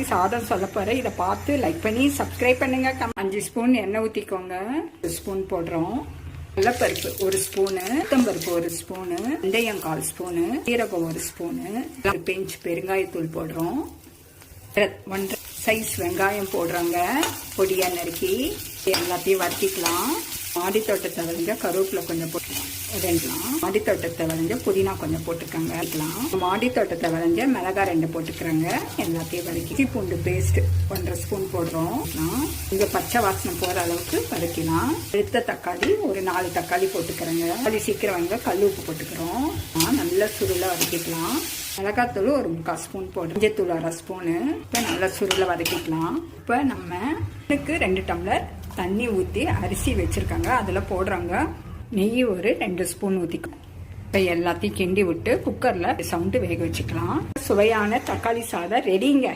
சாதம் சொல்ல போறேன். இதை பார்த்து லைக் பண்ணி சப்ஸ்கிரைப் பண்ணுங்க. 5 ஸ்பூன் எண்ணெய் ஊற்றிக்கோங்க. 1 ஸ்பூன் போடுறோம். கடலைப்பருப்பு 1 ஸ்பூனு, உளுத்தம்பருப்பு 1 ஸ்பூனு, வெந்தயம் 1/4 ஸ்பூனு, சீரகம் 1 ஸ்பூனு, ஒரு பிஞ்ச் பெருங்காயத்தூள் போடுறோம். 1 சைஸ் வெங்காயம் போடுறோங்க. பொடியா நறுக்கி எல்லாத்தையும் வதக்கிக்கலாம். மாடி தோட்டத்தை விளைஞ்ச கருவேப்பிலை கொஞ்சம் போட்டுக்கலாம். மாடி தோட்டத்தை விளைஞ்ச புதினா கொஞ்சம் போட்டுக்கோங்க. மாடி தோட்டத்தை விளைஞ்ச மிளகாய் 2 போட்டுக்கிறோங்க. எல்லாத்தையும் வதக்கி பூண்டு பேஸ்ட் 1/2 ஸ்பூன் போடுறோம். இங்க பச்சை வாசனை போற அளவுக்கு வதக்கலாம். எடுத்த தக்காளி ஒரு 4 தக்காளி போட்டுக்கிறோங்க. அது சீக்கிரம் வந்து கல் உப்பு போட்டுக்கிறோம். நல்லா சுருளை வதக்கிக்கலாம். மிளகாத்தூள் ஒரு 3/4 ஸ்பூன் போடுறோம். மஞ்சத்தூள் 1/2 ஸ்பூனு. இப்போ நல்லா சுருளை வதக்கிக்கலாம். இப்போ நம்ம 2 டம்ளர் தண்ணி ஊற்றி அரிசி வச்சிருக்காங்க, அதில் போடுறாங்க. நெய் ஒரு 2 ஸ்பூன் ஊற்றிக்கலாம். இப்போ எல்லாத்தையும் கிண்டி விட்டு குக்கரில் சவுண்டு வேக வச்சுக்கலாம். சுவையான தக்காளி சாதம் ரெடிங்க.